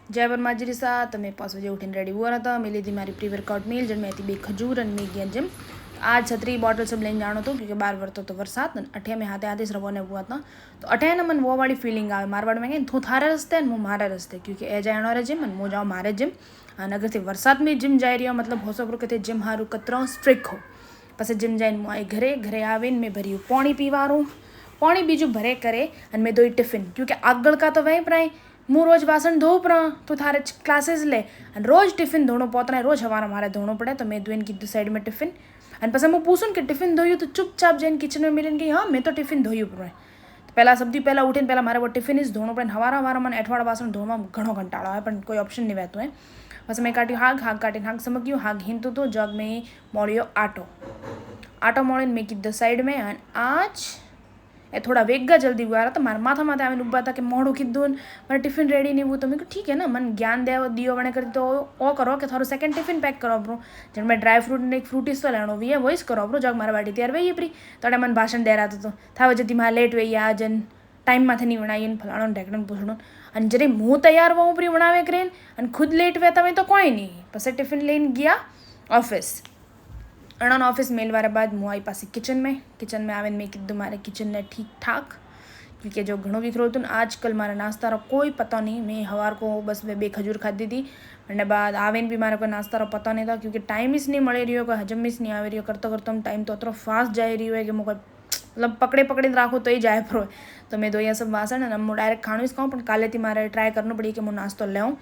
जय वरमाजरी सा तमे 5 बजे उठीने रेडी हुआ था। मैं लीधी मारी प्री वर्कआउट मील जिनमें थी 2 खजूर और मैं गया जिम। आज छतरी बॉटल सब लेने जानो तो क्योंकि बार वरतो तो वरसाद अठे में हाथे हाथे रवो ने हुआ था। तो अठे ना मन वो वाली फीलिंग आवे मारवाड़ में तू थारे रस्ते मु मारे रस्ते क्योंकि ए जानो रे जिम मु जाऊँ मारे जिम। अने अगर वरसाद में जिम जाई रही हो मतलब हो सकरो कि जिम हारू कतरो स्ट्रिक हो। पछी जिम जाइन मु आई घरे घरे आवीने मैं भरी पानी पीवारूँ पानी बीजू भरे करे अने मैं दोई टिफिन क्योंकि आगळ का तो वहीं प्राई मु रोज बासन धो पड़ा तो थारे क्लासेस ले रोज टिफिन धोनो पोतना रोज हवारा मारे धोनो पड़े। तो मैं दुएन की साइड में टिफिन अने पछी मैं पूछूँ कि टिफिन धोयू तो चुपचाप जैन किचन में मिलन कि हाँ मैं तो टिफिन धोयू पड़े। तो पहला सबदी पहला उठीने पहला मारे वो टिफिन ज धोनो पड़े। हवारा हवारा मन एठवाड़ा बासन धोवा घणो कंटाळो आवे पण कोई ऑप्शन नहीं वहतो है। बस मैं काट्यू हाग हाग काटीने हाग समग्यू हाग हींतो तो जग में मोड़ियो आटो मोड़ीने मैं कीधो साइड में अने आज ए थोड़ा वेगा जल्दी हुआ तो मारा माथा माथे आवीने उभा था कि मोड़ू कीधुं मारे टिफिन रेडी नहीं हुआ। तो मैं ठीक है ना मन ज्ञान दियो वणे करी तो ओ करो कि थारो सेकंड टिफिन पैक करो ब्रो जन में ड्राई फ्रूट ने एक फ्रूटीस तो लेनो वी वॉइस करो ब्रो जग मारा बाटी तैयार वही प्री तोड़े मन भाषण दे रहा तो था वजह मारे लेट वही आ जन टाइम माथे नहीं वणाई फलाणो ढेकणो पूछणो अने जरे मुँ तैयार वो प्री वणावे करेन अने खुद लेट वे तवे तो कोई नहीं पछी टिफिन लईने गया ऑफिस। अणन ऑफिस मेलवारे बाद मु आई पासी किचन में आवीने मैं कीधुं मारे किचन ने ठीक ठाक क्योंकि जो घणो विखरो हतुं आजकल मारा नास्तारो कोई पता नहीं। मैं हवार को बस 2 खजूर खाधी थी अने बाद आवीने भी मारे कोई नास्तारो पता नहीं था क्योंकि टाइम ही नहीं मळी रह्यो कोई हजम ही नहीं आवी रह्यो करतो करतो टाइम तो अतरो फास्ट जाई रह्यो है कि मैं कोई मतलब पकड़े राखूँ तो ही जाए पड़ो। तो मैं धोया सब वासण अने मु डायरेक्ट खाणुं ज खाऊँ पण कालेथी मारे ट्राय करनो पड़ी कि मु नास्तो लेऊँ।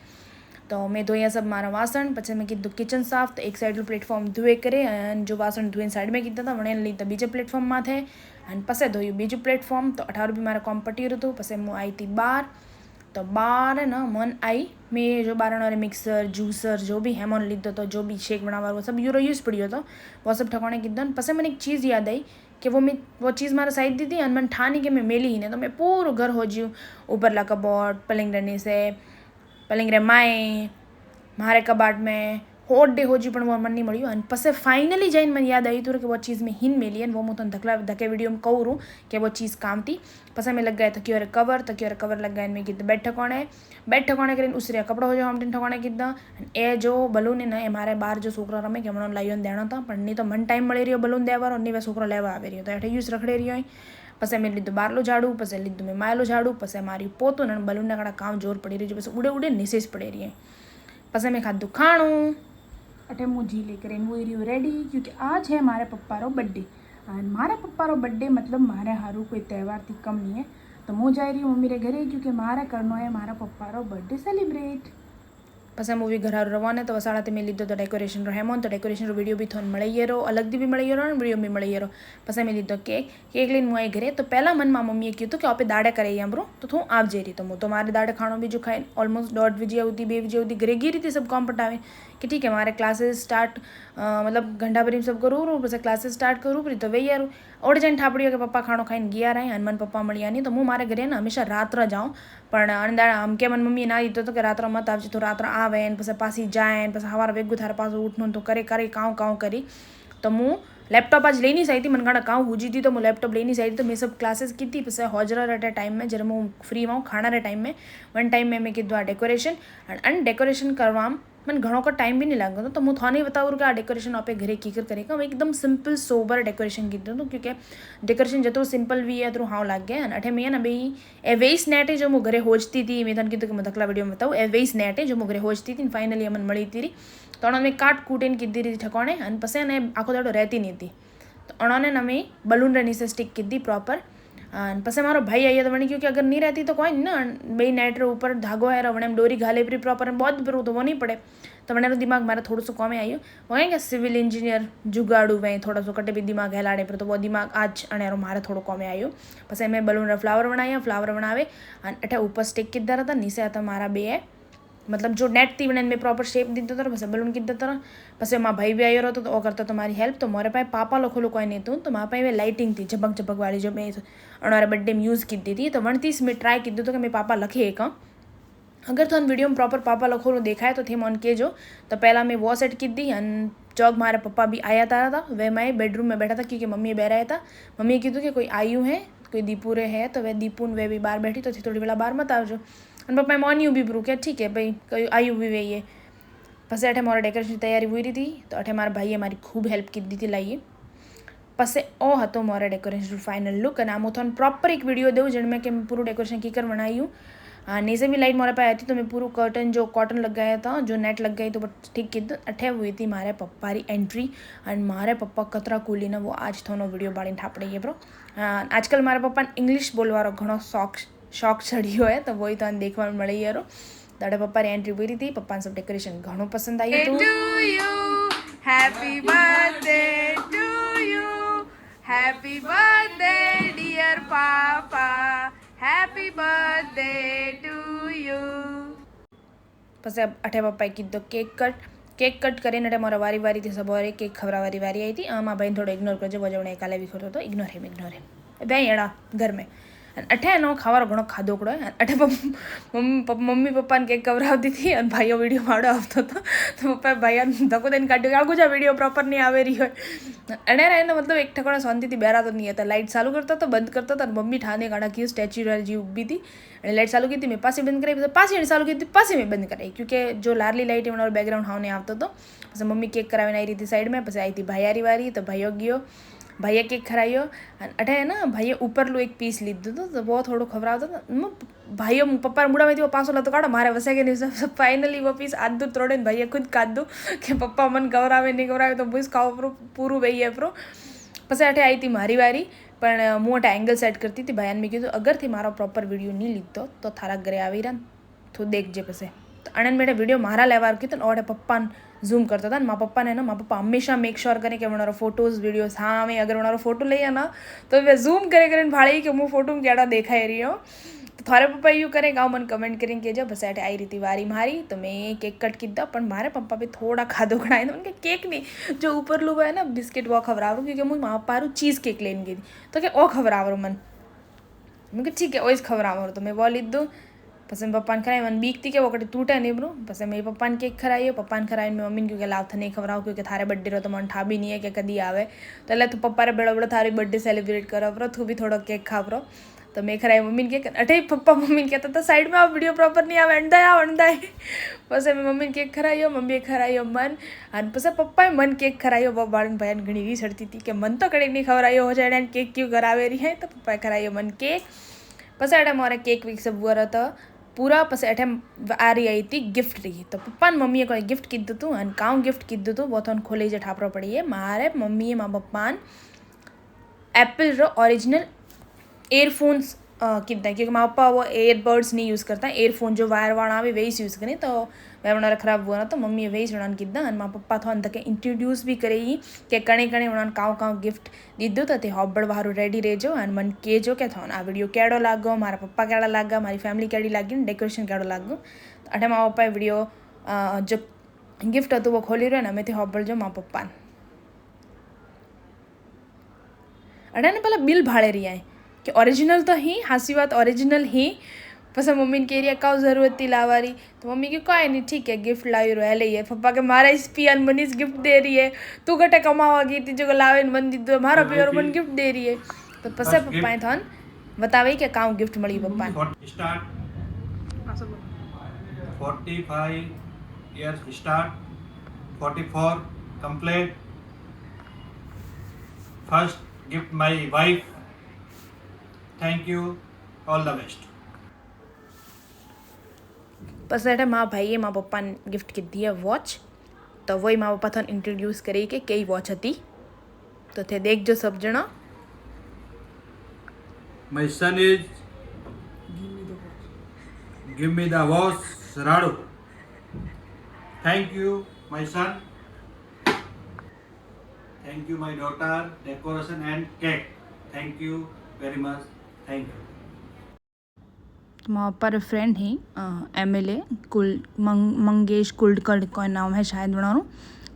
तो मैं धोया सब मारा वासण पछी मैं कीधुं किचन साफ तो एक साइड प्लेटफॉर्म धोए करे अने जो वासण धोईने साइड में कीधा था वणे लीधा बीजे प्लेटफॉर्म माथे अने पछी धोयुं बीजू प्लेटफॉर्म। तो 18 भी मारे कॉम पटी रह्युं हतुं पछी मैं आई थी बार। तो बार न मन आई मैं जो बारण वाले मिक्सर जूसर जो भी हेमोन लीधो तो जो भी शेक बनावा वो सब यूज पड़ियो तो वो सब ठकाने कीधो। पछी मैंने एक चीज़ याद आई कि वो चीज़ मारे साइड दी थी अने मैंने ठानी कि मैं मेली ही ने तो मैं पूरा घर होज्यू ऊपरला कबोर्ड पलंग नीचे पलंग रे माए मारे कबाट में होट डे होजी पण वो मन नहीं मळ्युं अने पछी फाइनली जाइन मन याद आई तो कि वो चीज़ में हिन मेली अने वो मुँ तने धके वीडियो में कहूँ रू कि वो चीज़ काम थी। पछी मैं लगाए तकियो रे कवर लगाने मैं कीधुं बेड ठकोणे करीने उसरिया कपड़ा हो जो हमटीने ठकोणे कीधा अने ए जो बलून है ने ए मारे बार जो छोकरा रमे कि हमणो लाईओ देणो था पण नहीं तो मन टाइम मळी रह्यो बलून देवारो नहीं वे छोकरो लेवा आवी रह्यो तो एठे यूज रखड़े रह्यो। पछी मैं लीधुं बारलो झाड़ू पछी लीधुं मैं मायलो झाड़ू पछी मारी पोतुं अने बलून ने काड़ा काम जोर पड़ी रह्यो पछी उड़े नीचे ज पड़ी रही। पछी मैं खाधुं खाणुं अठे मु झीले करीने हुई रही रेडी क्योंकि आज है मारे पप्पा रो बर्थडे और मारे पप्पा रो बर्थडे मतलब मारे हारू कोई त्यौहार थी कम नहीं है। तो मु जाई रही हूँ मम्मी रे घरे क्योंकि मारे करनो है मारा पप्पा रो बर्थडे सेलिब्रेट। पछी मूवी घर हारू रवाने तो वसाड़ा मैं लीधो तो डेकोरेशन रो हेमोन तो डेकोरेशन रो वीडियो भी थोड़ा मळी रो अलग भी मळी रो वीडियो भी मळी रो। पछी मैं लीधो केक लईने मु आई घरे तो पहला मन में मम्मीए कीधुं कि आपे दाड़े करे ब्रो तो तू आप जे रही तो मु तो मारे दाड़े खाणो बीजू खाई ऑलमोस्ट 1:30 बजे आवती 2 बजे आवती घरे गई रही सब काम पटावे कि ठीक है मारे क्लासेस स्टार्ट मतलब घंटा भरी सब करूँ पछी क्लासेस स्टार्ट करूँ पड़ी तो वही यार ओढ़ जाइन ठापड़ियो कि पप्पा खाणो खाईने गया रहे अने मन पप्पा मळ्या नहीं। तो मु मारे घरे ने हमेशा रात्र जाऊँ पण अंदाड़ा आम के मन मम्मी ना दीधो तो कि रात्र मत आवजे तो रात्र आवे पछी पासी जाए पछी हवार वेगू थारे पाछुं उठनुं तो करे काऊँ करी। तो मु लैपटॉप आज लेनी चाहिए थी मन गाड़ा काऊँ हुजी थी तो मैं लैपटॉप लेनी चाहिए तो मैं सब क्लासेस की थी पछी हॉजरा रे टाइम में जरा मैं फ्री हुआ खाना रे टाइम में वन टाइम में मैं कीधुं आ डेकोरेशन अने डेकोरेशन करवा मन घणो को टाइम भी नहीं लागो तो मुझे थाने बताऊँ कि आ डेकोरेशन आपे घरे कीकर करेगा एकदम सिंपल सोबर डेकोरेशन कीधुं तो क्योंकि डेकोरेशन जो सिंपल भी है तो हाँ लागे अने अठे मैं ना भाई ए वेस नेट है जो मुझे घरे होजती थी मैं तने कीधुं कि मैं धकला वीडियो में बताऊँ ए वेस नेट है जो मुझे घरे होजती थी फाइनली मन मळी थी तो अणा मैं काट कूटीने कीधी रही ठकोणे अने पछी ने आखो दाड़ो रहती नहीं थी तो अणाने ना मैं बलून रे नीचे स्टिक कीधी प्रॉपर अने पछी मारो भाई आई तो वणी क्योंकि अगर नहीं रहती तो कोई नहीं ना बई नेट रे ऊपर धागो है वणे डोरी घाले परी प्रॉपर बहुत बरू तो वो नहीं पड़े तो वणे दिमाग मारे थोड़ो सो कमे आयो वो क्या सिविल इंजीनियर जुगाड़ू वहीं थोड़ा सो कटे भी दिमाग हेलाड़े पर तो वो दिमाग आज अणेरो मारे थोड़ो कमे आयो। पछी मैं बलून रे फ्लावर बनावे अने अठे ऊपर स्टिक कीधा था नीचे हता मारा बे मतलब जो नेट थी मैं प्रॉपर शेप दीधो तो पछी बलून कीधा था पछी मारा भाई भी आयो रहो तो करता तो मारी हेल्प तो मोरे पास पापा लखोलो कोई नहीं तो मारा पास लाइटिंग थी झपक वाली जो मैं अणारे बर्थडे में यूज़ की थी तो वणतीस मैं ट्राय कीधुं तो कि मैं पापा लखे एक अगर तो वीडियो में प्रॉपर पापा लखोलो देखाए तो थे मन कहो। तो पहला मैं वो सेट की दी अन चौक मारे पप्पा भी आया था वे मैं बेडरूम में बैठा था क्योंकि मम्मी बह रहा था मम्मी कीधुं कि कोई आयु है कोई दीपू रे है तो वे दीपू वे भी बाहर बैठी तो थी थोड़ी वेला बाहर मत आवजो। અને પપ્પાએ મોન્યું બી પૂરું કે ઠીક है भाई कहीं आयु भी वही है। પછી अठे मारा डेकोरेशन तैयारी हुई रही थी तो अठे मारा भाईए मारी खूब हेल्प की दी थी लाइए। પછી ओ હતો મારા डेकोरेशन फाइनल लुक અને આમ थोड़ा प्रॉपर एक वीडियो दूँ जिनमें कि मैं पूरा डेकोरेशन की कर बनाई। नीचे भी लाइट मारे पे आई थी तो मैं पूरा कर्टन जो कॉटन लग गया था जो नेट लग गई तो ठीक की अठे हुई थी मारे पप्पा री एंट्री एंड मारे पप्पा कतरा कूली ने वो आज थोनो वीडियो बाड़ी ठापड़ी है ब्रो। आजकल मारे पप्पा इंग्लिश बोलवारो घणो शौक चढ़ियो है तो वही तो देखवा मिले यारो। दाड़े पप्पा री एंट्री हुई थी पप्पा सब डेकोरेशन घणो पसंद आई तो happy birthday to you happy birthday dear papa happy birthday to you. પછી અઠે પપ્પાએ કીધું કેક કટ કરીને અઠે મારા વારી થી સવારે કેક ખવડાવવાની વારી આવી હતી। આમાં ભાઈને થોડો ઇગ્નોર કરજો વજવણે કાલે બી ખોટો તો ઇગ્નોર હિમ ભાઈ એડા ઘર में अठे नो खावारो घणो खाधोकड़ो है। अठे मम्मी पप्पा ने केक खवरावती थी और भाईओ वीडियो माड़ो आवतो तो पप्पा भाईया धक्को देने काढ्यो आगो जा वीडियो प्रॉपर नहीं आवे रही हो। अने रहने मतलब एक ठिकाना शांति थी बेरा तो नहीं था लाइट चालू करता तो बंद करता था मम्मी ठाने गाड़ा की स्टैच्यू जी उभी थी लाइट चालू की थी मैं पासी बंद कराई पासी चालू की थी पासी में बंद कराई क्योंकि जो लारली लाइट है बैकग्राउंड हाव नहीं आवतो तो પછી मम्मी केक करावीने आई रही थी साइड में પછી आई थी भाईयारी वारी तो भाईओ गयो भाईए केक खरायो अठे है ना भाईए ऊपरलू एक पीस लीधो तो वो थोड़ो खवरावतो तो भाईओ पप्पा मूड़ा में वो पासो लतो काढ़ो मारे वसे के नहीं सब फाइनली वो पीस आधू तोड़े भाईए खुद काधू कि पप्पा मन गवरावे नहीं गवरावे तो बुस खाओ पूरू वही है प्रो। પછી अठे आई थी मारी वारी पण मु अठे एंगल सेट करती थी भाईयान में कीधुं अगर थी मारो प्रॉपर वीडियो नहीं लीधो तो थारा घरे आवी रहा तो देखजे। પછી अणन बेटे वीडियो मारा लेवार कीधुं ने ओडे पप्पा ઝૂમ करता था माँ पप्पा ने ना माँ पप्पा हमेशा मेक श्योर करें कि वनारो फोटोज़ वीडियोस हाँ मैं अगर वनारो फोटो लिया ना तो वे ઝૂम करे भाड़ी कि मुँह फोटो में केड़ा देखाई रही हो तो थारे पप्पा यू करें गाँव मन कमेंट करें कि जब बस आई रही थी वारी मारी तो मैं केक कट कीधा पर मारे पप्पा भी थोड़ा खाधो खड़ाए तो उनके केक नहीं जो ऊपर लू है ना बिस्किट वो खबरावरू क्योंकि मुझे माँ पप्पा चीज़ केक लेने गई थी तो क्या ओ खबरावरू मन मैं ठीक है ओइस खबरावरू तो मैं वो लीधो। પછી પપ્પાને ખરાય મને બીક थी कि वो कटे टूटे नहीं ब्रो। પછી मेरे पप्पा ने केक खरायो पप्पा ने खराई मम्मी ने क्योंकि लाव नहीं खवराव क्योंकि थारे बर्थडे रो तो मन ठा भी नहीं है कि कदी आवे तो એટલે તું પપ્પા રે બેડો थारी बर्थडे सेलिब्रेट करो ब्रो तू भी थोड़ा केक खा ब्रो। तो मैं खराई मम्मी ने केक अठे पप्पा मम्मी ने कहता था साइड में आप वीडियो प्रॉपर नहीं आवे अंडाई પછી मम्मी ने केक खरायो मम्मी खरायो मन और પછી पप्पा मन केक खरायो वो बाळन भाई घणी री चढ़ती थी कि मन तो कड़ी नहीं खवरायो हो जाए केक क्यों करावे रही है तो पप्पा खरायो मन केक। પછી अठे मारे केक वीक सब हुआ था पूरा। પછી अठे आ रही आई थी गिफ्ट रही तो पप्पा ने मम्मीए कोई गिफ्ट कीधुं तू अने काउं गिफ्ट कीधुं तू वो तो खोली जे ठापरो पड़ी है। मारे मम्मीए माँ पप्पा एप्पल रो ओरिजिनल एयरफोन्स कीधा क्योंकि माँ पप्पा वो एयरबड्स नहीं यूज़ करता एयरफोन जो वायर वाला आवे वही यूज़ करें तो वह उन्होंने खराब हुआ ना तो मम्मी वही उन्होंने कीधा और माँ पप्पा तो अंदर के इंट्रोड्यूस भी करेगी कि कणे उन्होंने काउ गिफ्ट दीधो तो हॉबड़ वारू रेडी रहो और मन कहो कि आ वीडियो केड़ो लागो मारा पप्पा केड़ा लागा मारी फैमिली केड़ी लागी डेकोरेशन केड़ो लागो। तो अठे माँ पप्पा वीडियो जो गिफ्ट हतुं वो खोली रह्यो ने अमे थी हॉबड़ जो माँ पप्पा अठे ने पहला बिल भाड़े रही आए कि ओरिजिनल तो ही हासी बात ओरिजिनल ही। પછી मम्मी ने कह रही काउ जरूरत थी लावारी तो मम्मी की कोई नहीं ठीक है गिफ्ट लाई रो ले पप्पा के मारा इस पियान मनीष गिफ्ट दे रही है तू घटे कमावा गई थी जो लावे मन दीधो मारा पियर मन गिफ्ट दे रही है। तो પછી पप्पा थन बतावे कि cow gift मળી papa start 45 years start 44 complete first gift my wife thank you all the best। પછી એટલે મારા ભાઈએ મારા પપ્પાને गिफ्ट कीधी है वॉच तो वही माँ पप्पा थन इंट्रोड्यूस करी कि कई वॉच हती तो थे देखजो सब जना। My son is give me the watch Radu thank you my son thank you my daughter decoration and cake thank you very much thank you। माँ पर फ्रेंड ही MLA मंगेश कुलकर्णी कोई नाम है शायद बनानो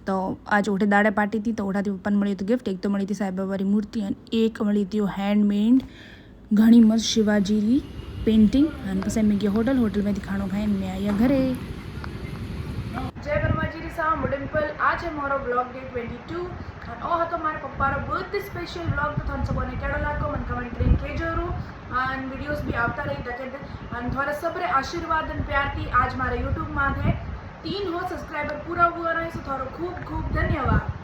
तो आज उठे दाड़े पार्टी थी तो उठाती पप्पा ने मળી तो गिफ्ट एक तो मળી थी साईं बाबा री मूर्ति और एक मળી थी हैंडमेड घणी मस्त शिवाजी री पेंटिंग और પછી मैं गई होटल में खाणो खाई मैं आई घरे। जय मैं जीरी सा मुडिम्पल आज है मोरो व्लॉग डे 22 और ओ हतो मारे पप्पा रो बर्थडे स्पेशल व्लॉग तो थन सबने केड़ो लागो मन कमेंट करीन के जरूर एंड वीडियोस भी आवता रही तके एंड थोड़ा सबरे आशीर्वाद एंड प्यार थी आज मारे YouTube में है 3 हो सब्सक्राइबर पूरा हुआ रहे सो थोड़ा खूब खूब धन्यवाद।